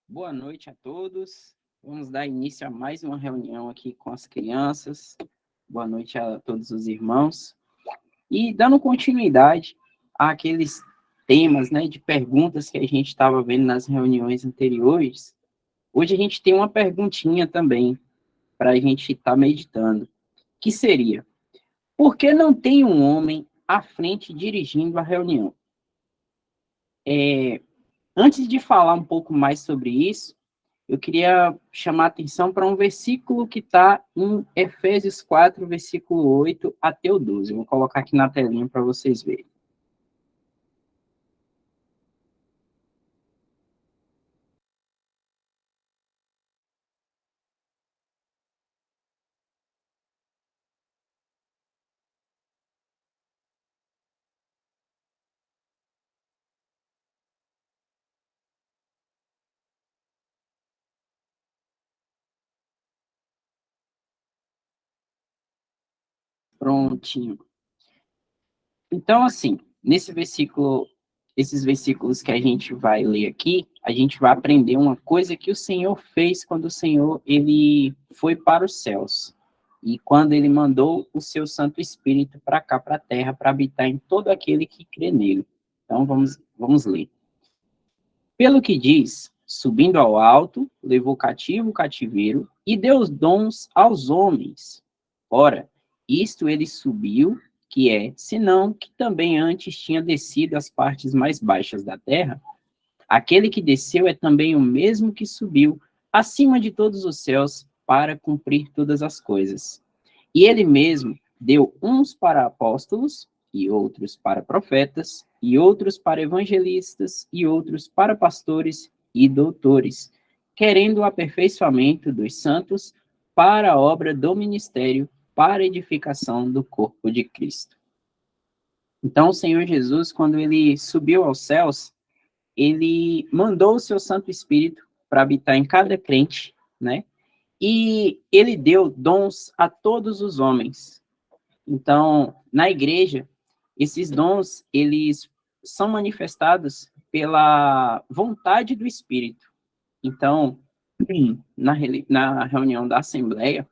Boa noite a todos. Vamos dar início a mais uma reunião aqui com as crianças. Boa noite a todos os irmãos. E dando continuidade àqueles temas, de perguntas que a gente estava vendo nas reuniões anteriores, hoje a gente tem uma perguntinha também para a gente estar meditando, que seria: por que não tem um homem à frente dirigindo a reunião? Antes de falar um pouco mais sobre isso, eu queria chamar a atenção para um versículo que está em Efésios 4, versículo 8 até o 12. Eu vou colocar aqui na telinha para vocês verem. Prontinho. Então, assim, esses versículos que a gente vai ler aqui, a gente vai aprender uma coisa que o Senhor fez quando o Senhor ele foi para os céus. E quando ele mandou o seu Santo Espírito para cá, para a terra, para habitar em todo aquele que crê nele. Então, vamos ler. Pelo que diz, subindo ao alto, levou cativo o cativeiro e deu os dons aos homens. Ora, isto ele subiu, que é, senão que também antes tinha descido às partes mais baixas da terra. Aquele que desceu é também o mesmo que subiu acima de todos os céus para cumprir todas as coisas. E ele mesmo deu uns para apóstolos, e outros para profetas, e outros para evangelistas, e outros para pastores e doutores, querendo o aperfeiçoamento dos santos para a obra do ministério, para a edificação do corpo de Cristo. Então, o Senhor Jesus, quando ele subiu aos céus, ele mandou o seu Santo Espírito para habitar em cada crente, né? E ele deu dons a todos os homens. Então, na igreja, esses dons, eles são manifestados pela vontade do Espírito. Então, na reunião da Assembleia,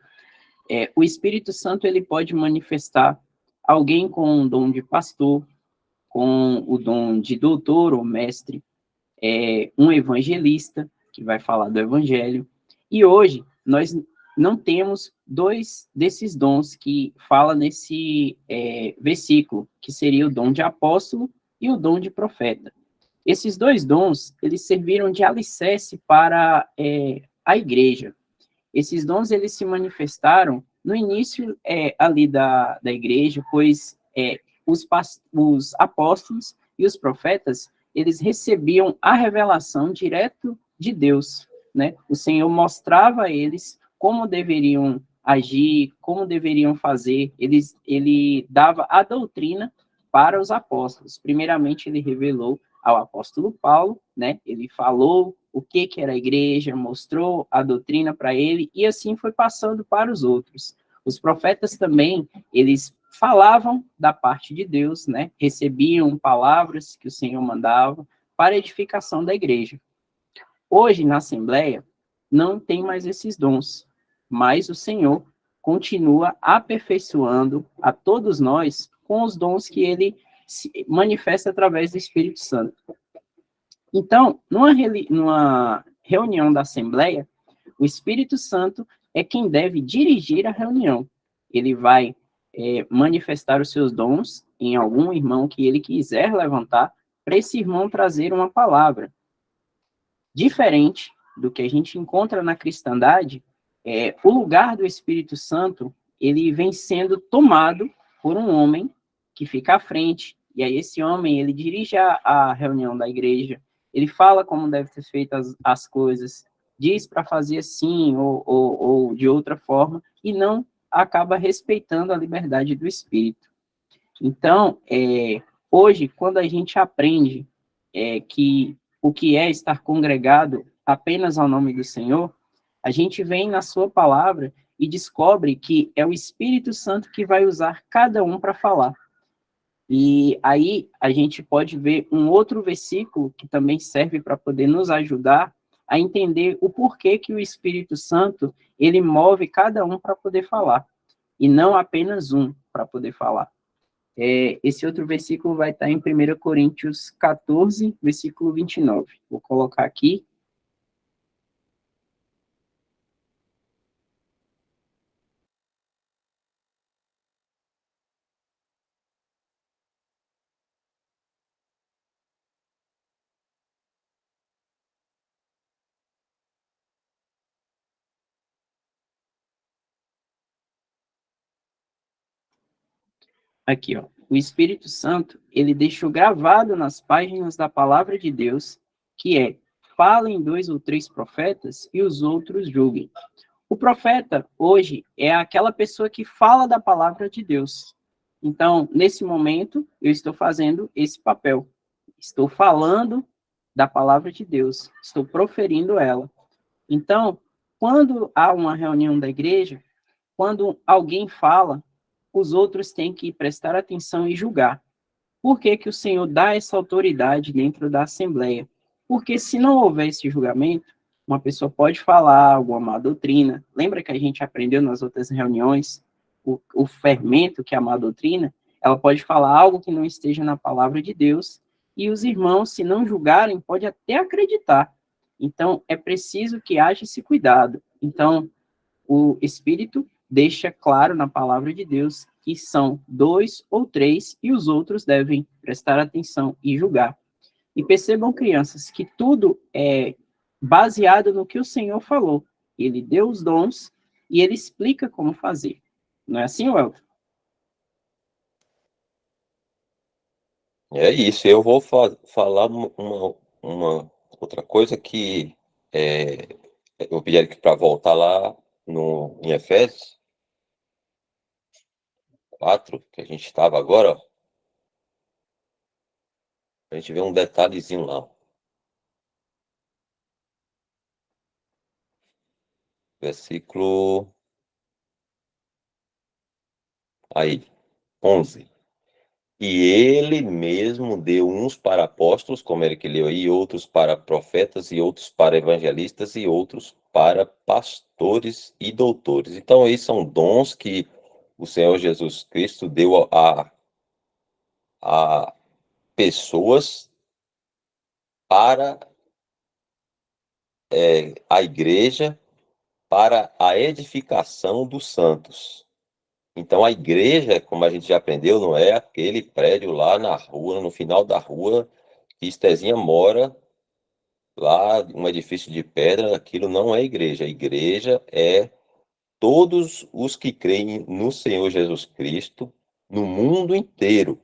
o Espírito Santo ele pode manifestar alguém com o dom de pastor, com o dom de doutor ou mestre, um evangelista, que vai falar do evangelho. E hoje, nós não temos dois desses dons que fala nesse versículo, que seria o dom de apóstolo e o dom de profeta. Esses dois dons, eles serviram de alicerce para a igreja. Esses dons, eles se manifestaram no início ali da igreja, pois os apóstolos e os profetas, eles recebiam a revelação direto de Deus, né? O Senhor mostrava a eles como deveriam agir, como deveriam fazer. Ele dava a doutrina para os apóstolos. Primeiramente, ele revelou ao apóstolo Paulo, né? Ele falou o que era a igreja, mostrou a doutrina para ele, e assim foi passando para os outros. Os profetas também, eles falavam da parte de Deus, né? Recebiam palavras que o Senhor mandava para a edificação da igreja. Hoje, na Assembleia, não tem mais esses dons, mas o Senhor continua aperfeiçoando a todos nós com os dons que ele manifesta através do Espírito Santo. Então, numa reunião da Assembleia, o Espírito Santo é quem deve dirigir a reunião. Ele vai manifestar os seus dons em algum irmão que ele quiser levantar, para esse irmão trazer uma palavra. Diferente do que a gente encontra na cristandade, o lugar do Espírito Santo, ele vem sendo tomado por um homem que fica à frente, e aí esse homem, ele dirige a reunião da igreja, ele fala como deve ser feitas as coisas, diz para fazer assim ou de outra forma, e não acaba respeitando a liberdade do Espírito. Então, hoje, quando a gente aprende que o que é estar congregado apenas ao nome do Senhor, a gente vem na sua palavra e descobre que é o Espírito Santo que vai usar cada um para falar. E aí a gente pode ver um outro versículo que também serve para poder nos ajudar a entender o porquê que o Espírito Santo, ele move cada um para poder falar, e não apenas um para poder falar. Esse outro versículo vai estar em 1 Coríntios 14, versículo 29. Vou colocar aqui. Aqui, ó. O Espírito Santo, ele deixou gravado nas páginas da palavra de Deus, que é: falem 2 ou 3 profetas e os outros julguem. O profeta, hoje, é aquela pessoa que fala da palavra de Deus. Então, nesse momento, eu estou fazendo esse papel. Estou falando da palavra de Deus, estou proferindo ela. Então, quando há uma reunião da igreja, quando alguém fala, os outros têm que prestar atenção e julgar. Por que que o Senhor dá essa autoridade dentro da Assembleia? Porque se não houver esse julgamento, uma pessoa pode falar alguma má doutrina. Lembra que a gente aprendeu nas outras reuniões o fermento, que é a má doutrina? Ela pode falar algo que não esteja na palavra de Deus, e os irmãos, se não julgarem, pode até acreditar. Então, é preciso que haja esse cuidado. Então, o Espírito deixa claro na palavra de Deus que são 2 ou 3 e os outros devem prestar atenção e julgar. E percebam, crianças, que tudo é baseado no que o Senhor falou. Ele deu os dons e ele explica como fazer. Não é assim, Welton? É isso, eu vou falar uma outra coisa que é, eu pedi para voltar lá em Efésios 4, que a gente estava agora, ó, a gente vê um detalhezinho lá. Versículo aí, 11. E ele mesmo deu uns para apóstolos, como ele que leu aí, outros para profetas, e outros para evangelistas, e outros para pastores e doutores. Então, aí são dons que o Senhor Jesus Cristo deu a pessoas para a igreja, para a edificação dos santos. Então, a igreja, como a gente já aprendeu, não é aquele prédio lá na rua, no final da rua, que Estezinha mora, lá, um edifício de pedra. Aquilo não é igreja. A igreja é todos os que creem no Senhor Jesus Cristo no mundo inteiro,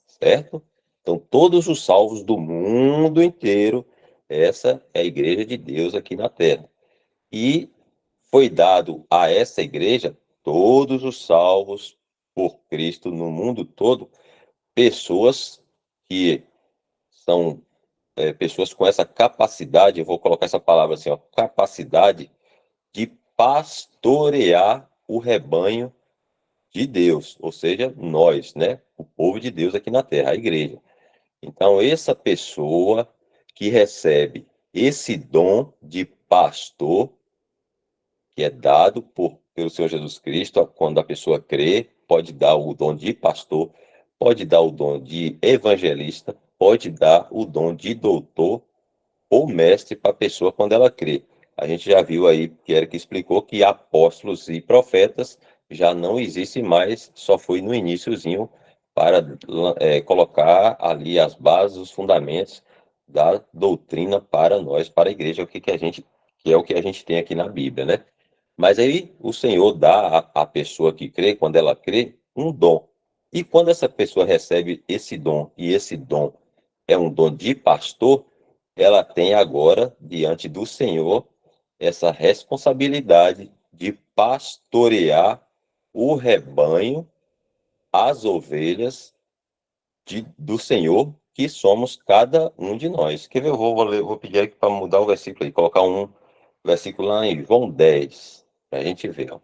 certo? Então, todos os salvos do mundo inteiro, essa é a igreja de Deus aqui na terra. E foi dado a essa igreja, todos os salvos por Cristo no mundo todo, pessoas que são pessoas com essa capacidade, eu vou colocar essa palavra assim, ó, capacidade de pastorear o rebanho de Deus, ou seja, nós, né, o povo de Deus aqui na terra, a igreja. Então, essa pessoa que recebe esse dom de pastor, que é dado pelo Senhor Jesus Cristo, quando a pessoa crê, pode dar o dom de pastor, pode dar o dom de evangelista, pode dar o dom de doutor ou mestre para a pessoa quando ela crê. A gente já viu aí, que Eric explicou, que apóstolos e profetas já não existem mais, só foi no iniciozinho para colocar ali as bases, os fundamentos da doutrina para nós, para a igreja, que é o que a gente tem aqui na Bíblia, né? Mas aí o Senhor dá à pessoa que crê, quando ela crê, um dom. E quando essa pessoa recebe esse dom, e esse dom é um dom de pastor, ela tem agora, diante do Senhor, essa responsabilidade de pastorear o rebanho, as ovelhas do Senhor, que somos cada um de nós. Quer ver? Vou pedir aqui para mudar o versículo aí, colocar um versículo lá em João 10, para a gente ver. Ó.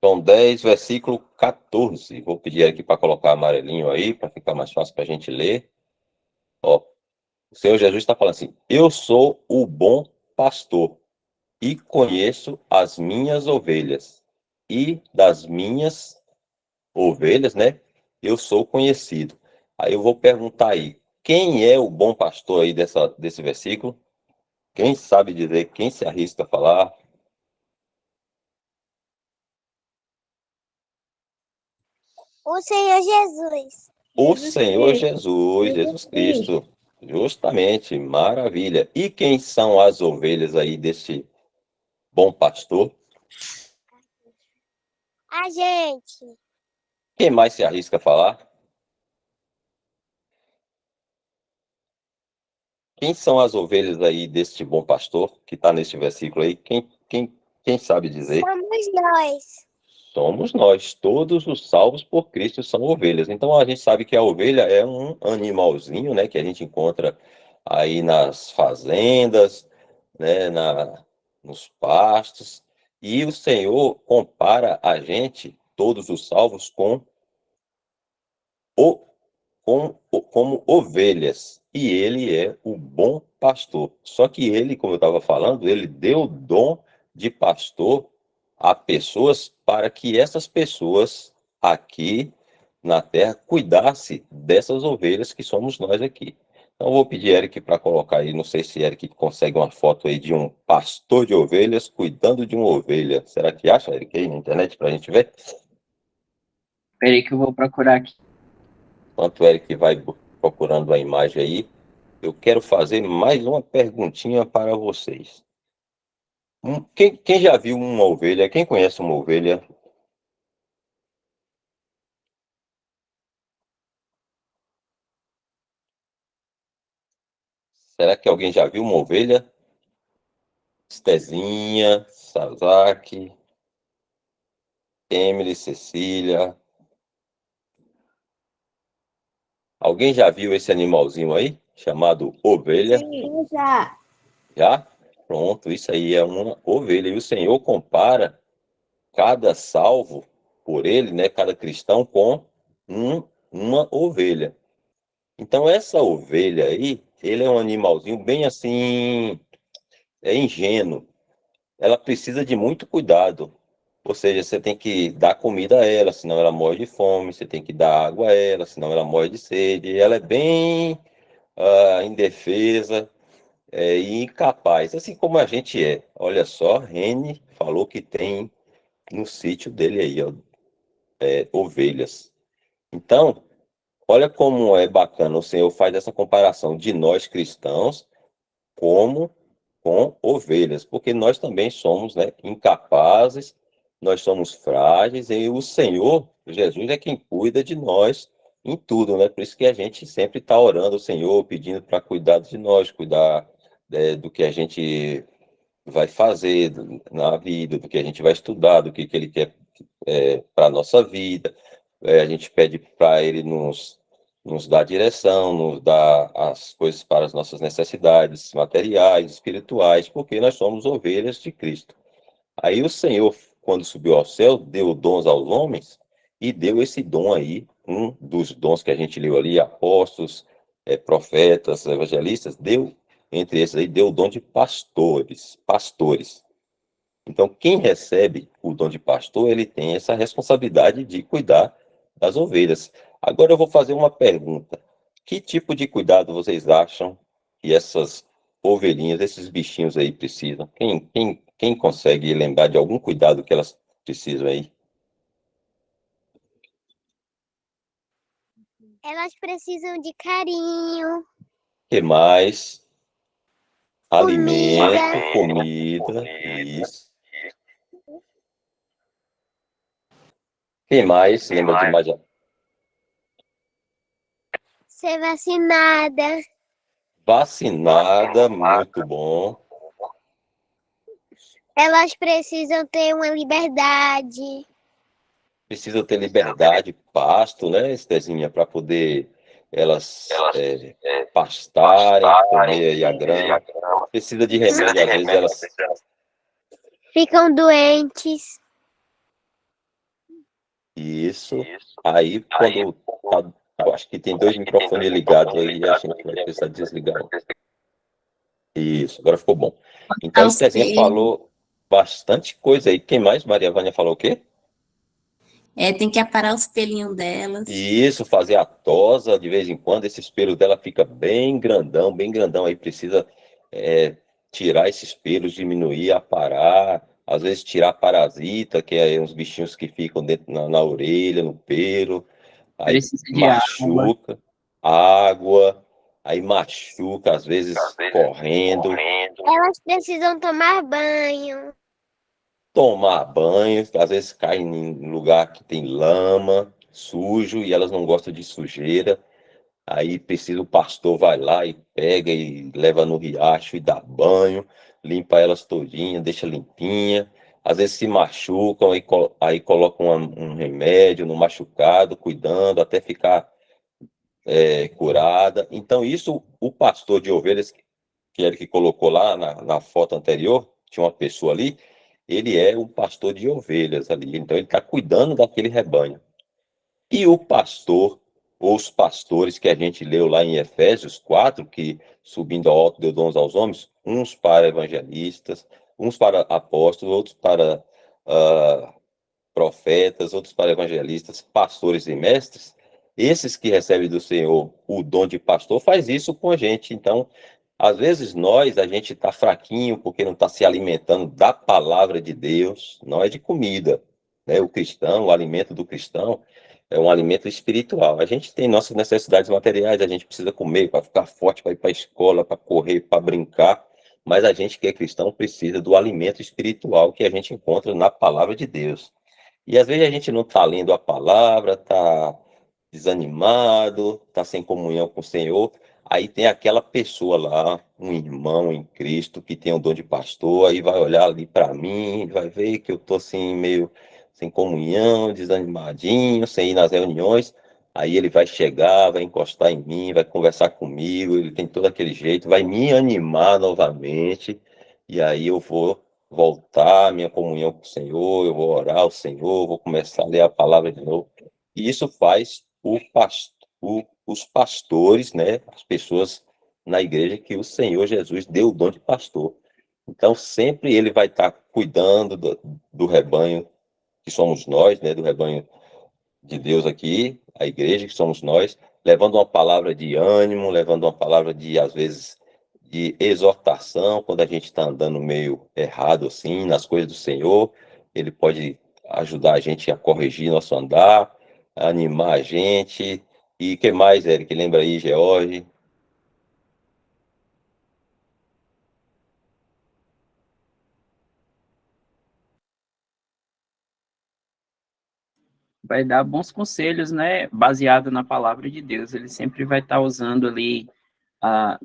João 10, versículo 14. Vou pedir aqui para colocar amarelinho aí, para ficar mais fácil para a gente ler. Ó, o Senhor Jesus está falando assim: eu sou o bom pastor e conheço as minhas ovelhas. E das minhas ovelhas, né? Eu sou conhecido. Aí eu vou perguntar aí, quem é o bom pastor aí desse versículo? Quem sabe dizer, quem se arrisca a falar? O Senhor Jesus. O Senhor Jesus Cristo. Justamente, maravilha. E quem são as ovelhas aí desse bom pastor? A gente. Quem mais se arrisca a falar? Quem são as ovelhas aí deste bom pastor que está neste versículo aí? Quem sabe dizer? Somos nós. Somos nós, todos os salvos por Cristo são ovelhas. Então a gente sabe que a ovelha é um animalzinho, né, que a gente encontra aí nas fazendas, né, nos pastos. E o Senhor compara a gente, todos os salvos, o, como ovelhas. E ele é o bom pastor. Só que ele, como eu estava falando, ele deu o dom de pastor a pessoas para que essas pessoas aqui na terra cuidassem dessas ovelhas que somos nós aqui. Então, eu vou pedir Eric para colocar aí, não sei se Eric consegue uma foto aí de um pastor de ovelhas cuidando de uma ovelha. Será que acha, Eric, aí na internet para a gente ver? Peraí que eu vou procurar aqui. Enquanto o Eric vai procurando a imagem aí, eu quero fazer mais uma perguntinha para vocês. Quem já viu uma ovelha? Quem conhece uma ovelha? Será que alguém já viu uma ovelha? Estezinha, Sazaki, Emily, Cecília. Alguém já viu esse animalzinho aí? Chamado ovelha? Sim, já. Já? Pronto, isso aí é uma ovelha. E o Senhor compara cada salvo por ele, né? Cada cristão com uma ovelha. Então essa ovelha aí, ele é um animalzinho bem assim, ingênuo. Ela precisa de muito cuidado. Ou seja, você tem que dar comida a ela, senão ela morre de fome. Você tem que dar água a ela, senão ela morre de sede. E ela é bem indefesa e incapaz, assim como a gente é. Olha só, Rene falou que tem no sítio dele aí, ó, ovelhas. Então, olha como é bacana. O Senhor faz essa comparação de nós cristãos como com ovelhas, porque nós também somos, né, incapazes, nós somos frágeis, e o Senhor, Jesus, é quem cuida de nós em tudo, né? Por isso que a gente sempre está orando ao Senhor, pedindo para cuidar de nós, cuidar do que a gente vai fazer na vida, do que a gente vai estudar, do que Ele quer para a nossa vida. A gente pede para Ele nos dar direção, nos dar as coisas para as nossas necessidades materiais, espirituais, porque nós somos ovelhas de Cristo. Aí o Senhor, quando subiu ao céu, deu dons aos homens e deu esse dom aí, um dos dons que a gente leu ali, apóstolos, profetas, evangelistas, deu, entre esses aí, deu o dom de pastores. Então, quem recebe o dom de pastor, ele tem essa responsabilidade de cuidar das ovelhas. Agora eu vou fazer uma pergunta. Que tipo de cuidado vocês acham que essas ovelhinhas, esses bichinhos aí precisam? Quem consegue lembrar de algum cuidado que elas precisam aí? Elas precisam de carinho, Que mais? comida, Alimento, comida, isso. Quem mais? Lembra de mais? ser vacinada. Vacinada, muito bom. Elas precisam ter uma liberdade. Precisa ter liberdade, pasto, né, Estezinha, para poder elas pastarem, comer aí a grama. Precisa de remédio, às vezes elas Ficam doentes. Isso. Aí, quando eu acho que tem 2 microfones ligados aí, a gente vai precisar desligar um. Isso, agora ficou bom. Então, Estezinha falou bastante coisa aí. Quem mais? Maria Vânia falou o quê? Tem que aparar os pelinhos delas. Isso, fazer a tosa de vez em quando. Esse espelho dela fica bem grandão, bem grandão. Aí precisa tirar esses pelos, diminuir, aparar. Às vezes tirar parasita, que é uns bichinhos que ficam dentro na orelha, no pelo. Aí Precisa de água. machuca, água, aí machuca, às vezes correndo, Elas precisam tomar banho. tomar banho, às vezes cai em lugar que tem lama, sujo, e elas não gostam de sujeira. Aí precisa, o pastor vai lá e pega e leva no riacho e dá banho, limpa elas todinha, deixa limpinha. Às vezes se machucam, aí colocam um remédio no machucado, cuidando até ficar curada. Então, isso, o pastor de ovelhas, que era que colocou lá na foto anterior, tinha uma pessoa ali, ele é o pastor de ovelhas ali. Então, ele está cuidando daquele rebanho. E o pastor, ou os pastores que a gente leu lá em Efésios 4, que subindo ao alto deu dons aos homens, uns para evangelistas, uns para apóstolos, outros para profetas, outros para evangelistas, pastores e mestres. Esses que recebem do Senhor o dom de pastor, faz isso com a gente. Então, às vezes a gente está fraquinho porque não está se alimentando da palavra de Deus, não é de comida, né? O cristão, o alimento do cristão é um alimento espiritual. A gente tem nossas necessidades materiais, a gente precisa comer para ficar forte, para ir para a escola, para correr, para brincar, mas a gente que é cristão precisa do alimento espiritual que a gente encontra na palavra de Deus. E às vezes a gente não está lendo a palavra, está desanimado, está sem comunhão com o Senhor. Aí tem aquela pessoa lá, um irmão em Cristo, que tem o dom de pastor, aí vai olhar ali para mim, vai ver que eu estou assim, meio sem comunhão, desanimadinho, sem ir nas reuniões. Aí ele vai chegar, vai encostar em mim, vai conversar comigo, ele tem todo aquele jeito, vai me animar novamente, e aí eu vou voltar à minha comunhão com o Senhor, eu vou orar ao Senhor, vou começar a ler a palavra de novo. E isso faz os pastores, né, as pessoas na igreja que o Senhor Jesus deu o dom de pastor. Então, sempre ele vai estar cuidando do rebanho que somos nós, né, do rebanho de Deus aqui, a igreja que somos nós, levando uma palavra de ânimo, levando uma palavra de, às vezes, de exortação, quando a gente está andando meio errado, assim, nas coisas do Senhor, ele pode ajudar a gente a corrigir nosso andar, a animar a gente. E que mais, Eric? Lembra aí, George? Vai dar bons conselhos, né, baseado na palavra de Deus. Ele sempre vai estar usando ali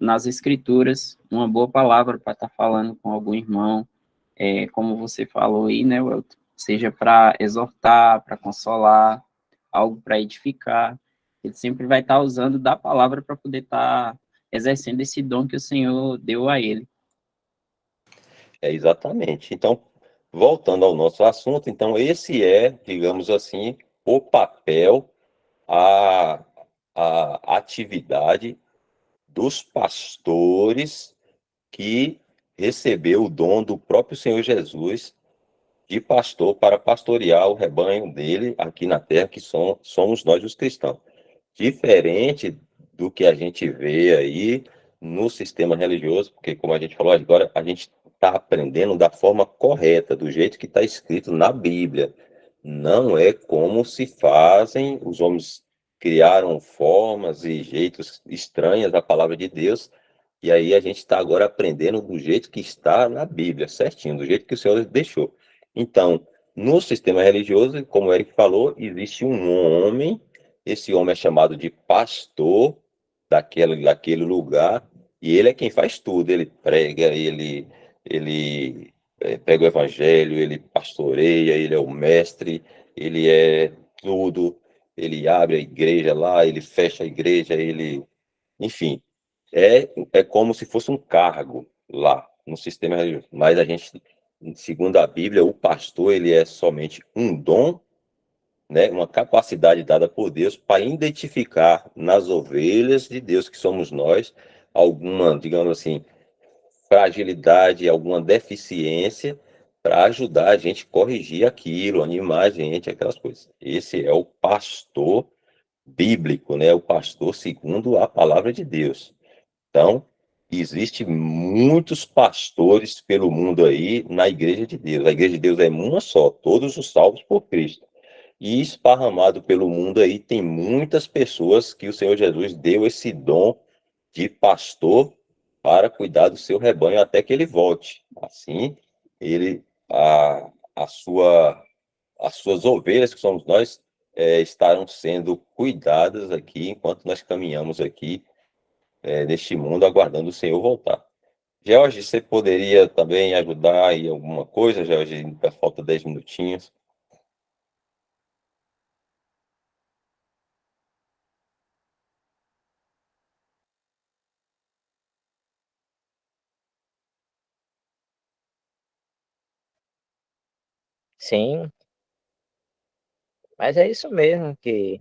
nas escrituras uma boa palavra para estar falando com algum irmão, como você falou aí, né, Welton? Seja para exortar, para consolar, algo para edificar. Ele sempre vai estar usando da palavra para poder estar exercendo esse dom que o Senhor deu a ele. Exatamente. Então, voltando ao nosso assunto, então esse é, digamos assim, o papel, a, a atividade dos pastores que recebeu o dom do próprio Senhor Jesus de pastor para pastorear o rebanho dele aqui na terra, que somos nós os cristãos. Diferente do que a gente vê aí no sistema religioso, porque como a gente falou agora, a gente está aprendendo da forma correta, do jeito que está escrito na Bíblia. Não é como se fazem, os homens criaram formas e jeitos estranhos da palavra de Deus, e aí a gente está agora aprendendo do jeito que está na Bíblia, certinho, do jeito que o Senhor deixou. Então, no sistema religioso, como o Eric falou, existe um homem, esse homem é chamado de pastor daquele lugar, e ele é quem faz tudo, ele prega, ele prega o evangelho, ele pastoreia, ele é o mestre, ele é tudo, ele abre a igreja lá, ele fecha a igreja, enfim, é como se fosse um cargo lá no sistema religioso. Mas a gente, segundo a Bíblia, o pastor ele é somente um dom né, uma capacidade dada por Deus para identificar nas ovelhas de Deus, que somos nós, alguma, digamos assim, fragilidade, alguma deficiência, para ajudar a gente a corrigir aquilo, animar a gente, aquelas coisas. Esse é o pastor bíblico, né? O pastor segundo a palavra de Deus. Então, existe muitos pastores pelo mundo aí na igreja de Deus. A igreja de Deus é uma só, todos os salvos por Cristo. E esparramado pelo mundo aí tem muitas pessoas que o Senhor Jesus deu esse dom de pastor para cuidar do seu rebanho até que ele volte. Assim, ele a sua as suas ovelhas, que somos nós, estarão sendo cuidadas aqui enquanto nós caminhamos aqui neste mundo aguardando o Senhor voltar. George, você poderia também ajudar em alguma coisa, George? Falta 10 minutinhos. Sim, mas é isso mesmo que,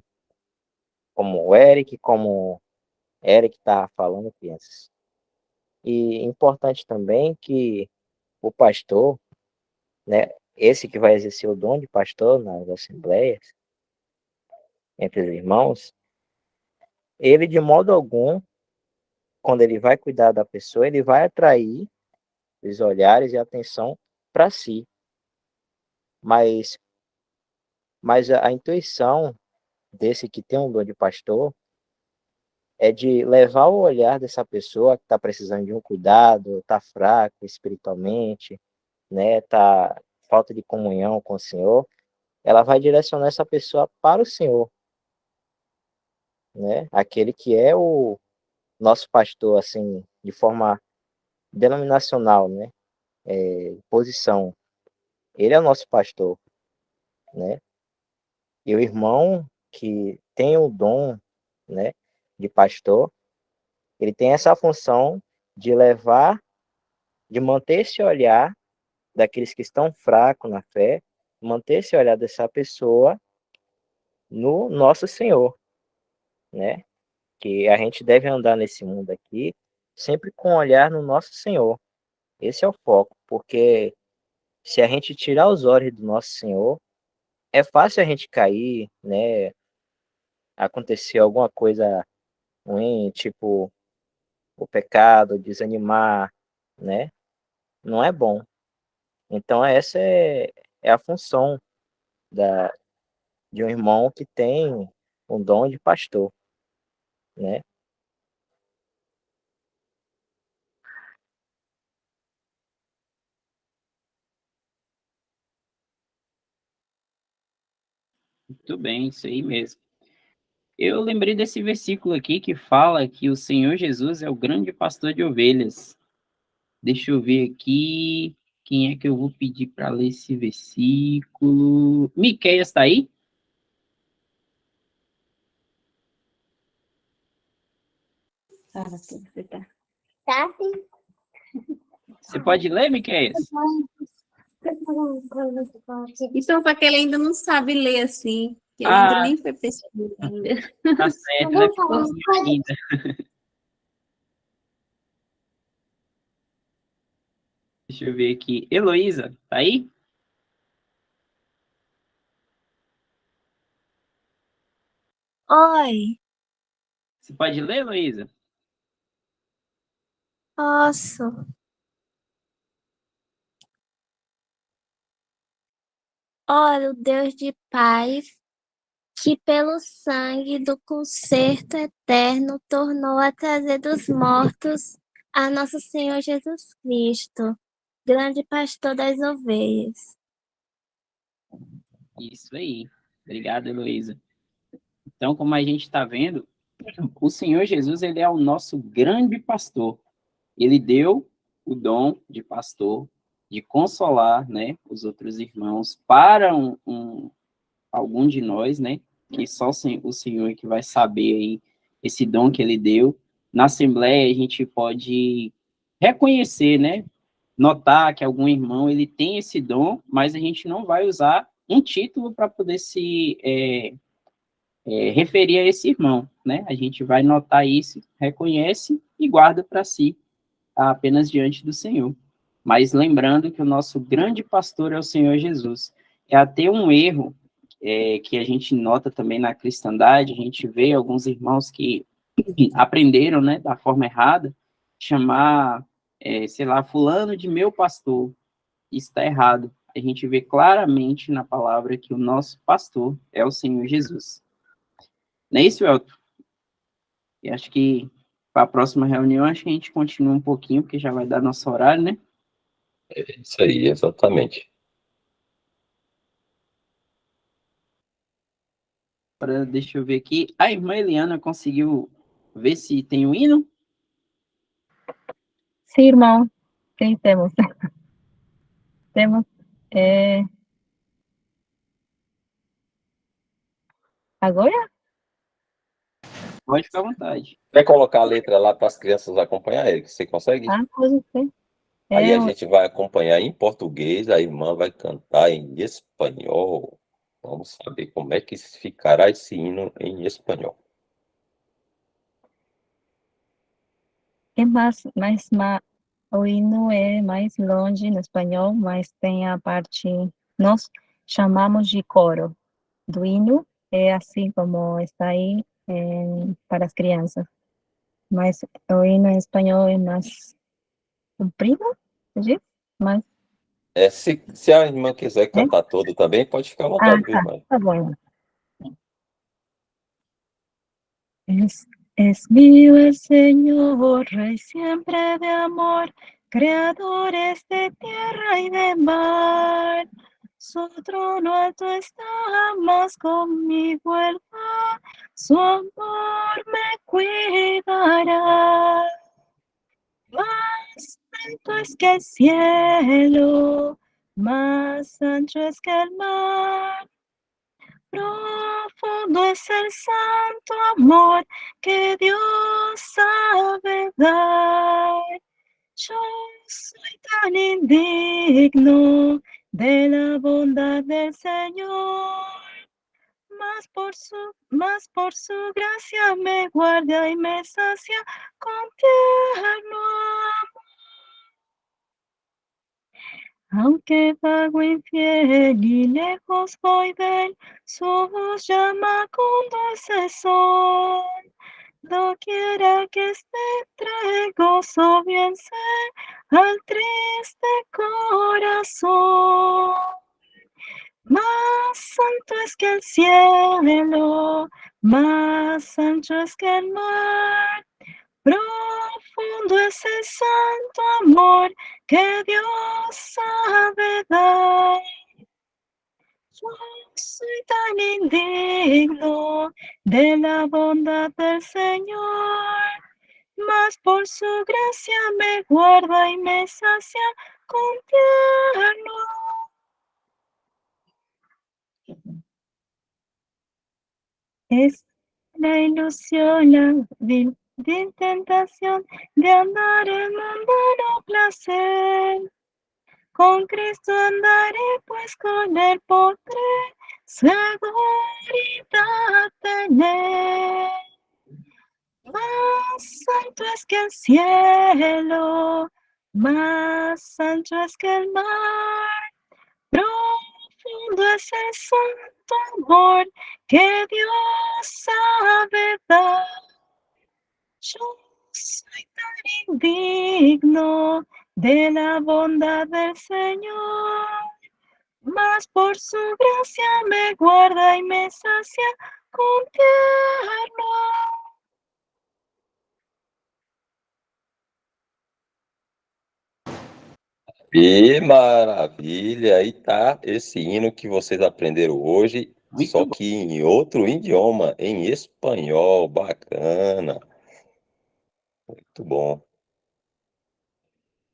como o Eric está falando, crianças. E importante também que o pastor, né, esse que vai exercer o dom de pastor nas assembleias, entre os irmãos, ele de modo algum, quando ele vai cuidar da pessoa, ele vai atrair os olhares e a atenção para si. Mas a intuição desse que tem um dom de pastor é de levar o olhar dessa pessoa que está precisando de um cuidado, está fraco espiritualmente, né, tá falta de comunhão com o Senhor, ela vai direcionar essa pessoa para o Senhor, né? Aquele que é o nosso pastor, assim, de forma denominacional, né? Posição. Ele é o nosso pastor, né? E o irmão que tem o dom, né, de pastor, ele tem essa função de levar, de manter esse olhar daqueles que estão fracos na fé, manter esse olhar dessa pessoa no nosso Senhor, né? Que a gente deve andar nesse mundo aqui sempre com um olhar no nosso Senhor. Esse é o foco, porque se a gente tirar os olhos do nosso Senhor, é fácil a gente cair, né? Acontecer alguma coisa ruim, tipo o pecado, desanimar, né? Não é bom. Então essa é a função da, de um irmão que tem um dom de pastor, né? Muito bem, isso aí mesmo. Eu lembrei desse versículo aqui que fala que o Senhor Jesus é o grande pastor de ovelhas. Deixa eu ver aqui. Quem é que eu vou pedir para ler esse versículo? Miqueias está aí? Tá? Sim. Você pode ler, Miqueias? Então, para que ele ainda não sabe ler assim, que ele Ah. ainda nem foi pesquisar ainda. Tá certo, ele é pequenininho ainda. Deixa eu ver aqui. Heloísa, tá aí? Oi, Você pode ler, Heloísa? posso. Ora, o Deus de paz, que pelo sangue do concerto eterno tornou a trazer dos mortos a nosso Senhor Jesus Cristo, grande pastor das ovelhas. Isso aí. Obrigado, Heloísa. Então, como a gente está vendo, o Senhor Jesus, ele é o nosso grande pastor. Ele deu o dom de pastor, de consolar, né, os outros irmãos para algum de nós, né, que só o Senhor que vai saber aí esse dom que ele deu. Na Assembleia, a gente pode reconhecer, né, notar que algum irmão ele tem esse dom, mas a gente não vai usar um título para poder se referir a esse irmão, né? A gente vai notar isso, reconhece e guarda para si, apenas diante do Senhor. Mas lembrando que o nosso grande pastor é o Senhor Jesus. É até um erro que a gente nota também na cristandade, a gente vê alguns irmãos que aprenderam, né, da forma errada, chamar, sei lá, fulano de meu pastor. Isso está errado. A gente vê claramente na palavra que o nosso pastor é o Senhor Jesus. Não é isso, Elton? E acho que para a próxima reunião, acho que a gente continua um pouquinho, porque já vai dar nosso horário, né? É isso aí, exatamente. Deixa eu ver aqui. A irmã Eliana conseguiu ver se tem o hino? Sim, irmão. Quem temos? Temos. Agora? Pode ficar à vontade. Quer colocar a letra lá para as crianças acompanharem, que você consegue? Pode ser. Aí a gente vai acompanhar em português, a irmã vai cantar em espanhol. Vamos saber como é que ficará esse hino em espanhol. O hino é mais longe no espanhol, mas tem a parte, nós chamamos de coro. Do hino é assim como está aí para as crianças. Mas o hino em espanhol é mais comprido, diz? Mas, Se a irmã quiser cantar todo também, pode ficar à vontade, viu, irmã? tá bom. Es mío el Señor, Rey siempre de amor, creadores de tierra y de mar. Su trono alto está, más conmigo Él va, su amor me cuidará. Más alto es que el cielo, más ancho es que el mar. Profundo es el santo amor que Dios sabe dar. Yo soy tan indigno de la bondad del Señor, mas por su gracia me guarda y me sacia con tierno amor. Aunque vago infiel y lejos voy de él, su voz llama con dulce son. Doquiera que esté, trae gozo bien sé al triste corazón. Más santo es que el cielo, más ancho es que el mar. Profundo es el santo amor que Dios sabe dar. Yo soy tan indigno de la bondad del Señor, mas por su gracia me guarda y me sacia con tierno. Es la ilusión, la vil tentación de andar en mundano placer. Con Cristo andaré, pues con Él podré seguridad tener. Más alto es que el cielo, más ancho es que el mar. Profundo es el santo amor que Dios sabe dar. Yo soy tan indigno de la bondad del Señor, mas por su gracia me guarda y me sacia con tierno. Que maravilha! Aí tá esse hino que vocês aprenderam hoje, só que em outro idioma, em espanhol. Bacana. Muito bom.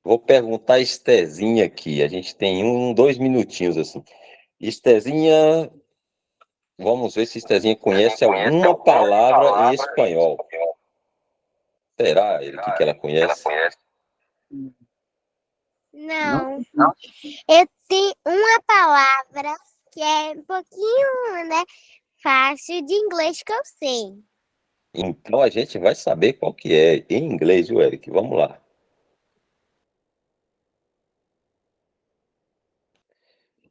Vou perguntar a Estezinha aqui. A gente tem 2 minutinhos assim. Estezinha, vamos ver se Estezinha conhece alguma palavra em espanhol. Será que ela conhece? Não. Eu tenho uma palavra que é um pouquinho, né, fácil de inglês que eu sei. Então a gente vai saber qual que é em inglês, viu, Eric? Vamos lá.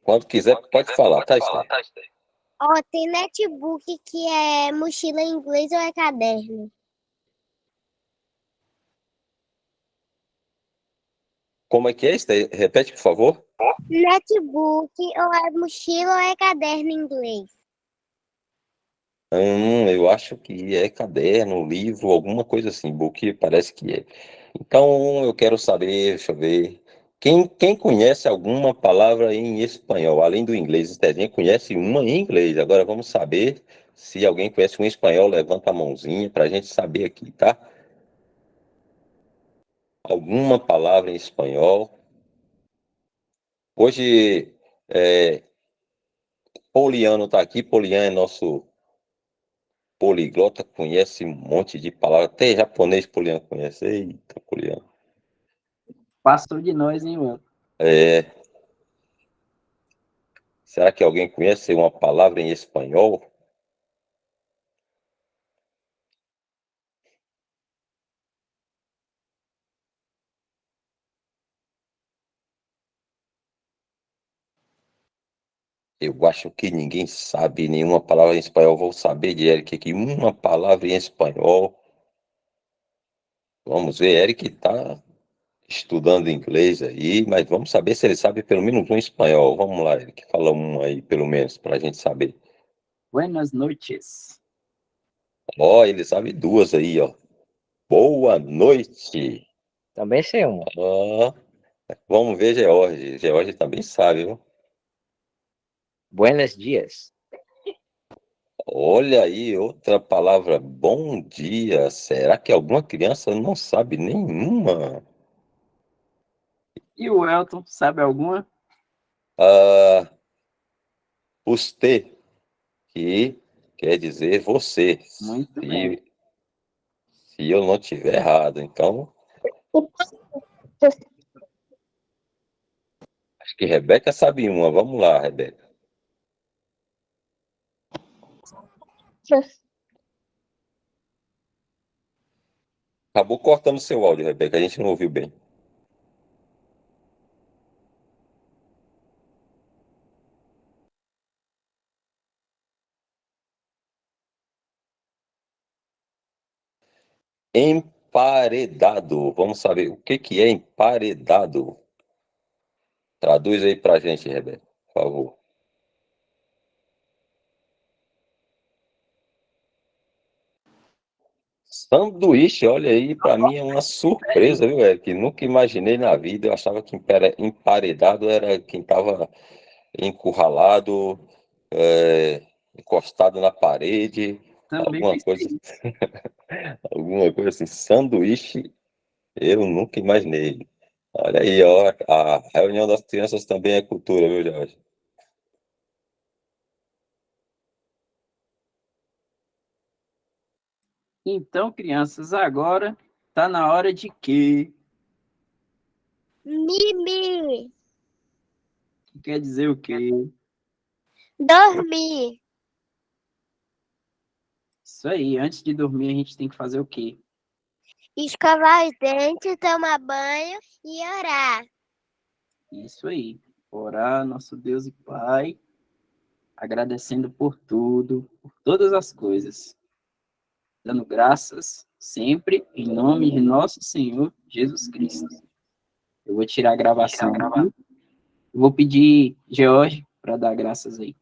Quando quiser, pode falar, tá, Esther? Ó, tem netbook que é mochila em inglês ou é caderno? Como é que é, Esther? Repete, por favor. Netbook ou é mochila ou é caderno em inglês? Eu acho que é caderno, livro, alguma coisa assim. Book parece que é. Então eu quero saber, deixa eu ver. Quem conhece alguma palavra em espanhol, além do inglês? Estedinha conhece uma em inglês. Agora vamos saber se alguém conhece um espanhol. Levanta a mãozinha para a gente saber aqui, tá? Alguma palavra em espanhol. Hoje, Poliano está aqui. Poliano é nosso poliglota, conhece um monte de palavras. Até japonês Poliano conhece. Eita, Poliano. Passou de nós, hein, mano? Será que alguém conhece uma palavra em espanhol? Eu acho que ninguém sabe nenhuma palavra em espanhol. Vou saber de Eric aqui. Uma palavra em espanhol. Vamos ver, Eric está estudando inglês aí, mas vamos saber se ele sabe pelo menos um espanhol. Vamos lá, Eric, fala um aí, pelo menos, para a gente saber. Buenas noches. Ó, ele sabe duas aí, ó. Boa noite. Também sei uma. Ó, vamos ver, George. George também sabe, viu? Buenos dias. Olha aí, outra palavra. Bom dia. Será que alguma criança não sabe nenhuma? E o Elton, sabe alguma? Usted, que quer dizer você. Muito bem. Se eu não tiver errado. Então, acho que Rebeca sabe uma. Vamos lá, Rebeca. Acabou cortando seu áudio, Rebeca. A gente não ouviu bem. Emparedado. Vamos saber o que é emparedado. Traduz aí pra gente, Rebeca, por favor. Sanduíche, olha aí, para mim é uma surpresa, viu, Eric? Nunca imaginei na vida. Eu achava que emparedado era quem estava encurralado, encostado na parede, Também alguma coisa, pensei. alguma coisa assim. Sanduíche, eu nunca imaginei. Olha aí, ó, a reunião das crianças também é cultura, viu, Jorge? Então, crianças, agora tá na hora de quê? Mimi, Que quer dizer o quê? dormir, Isso aí, antes de dormir a gente tem que fazer o quê? escovar os dentes, tomar banho e orar. Isso aí, orar nosso Deus e Pai, agradecendo por tudo, por todas as coisas, dando graças sempre em nome de nosso Senhor Jesus Cristo. Eu vou tirar a gravação aqui. Eu vou pedir George para dar graças aí.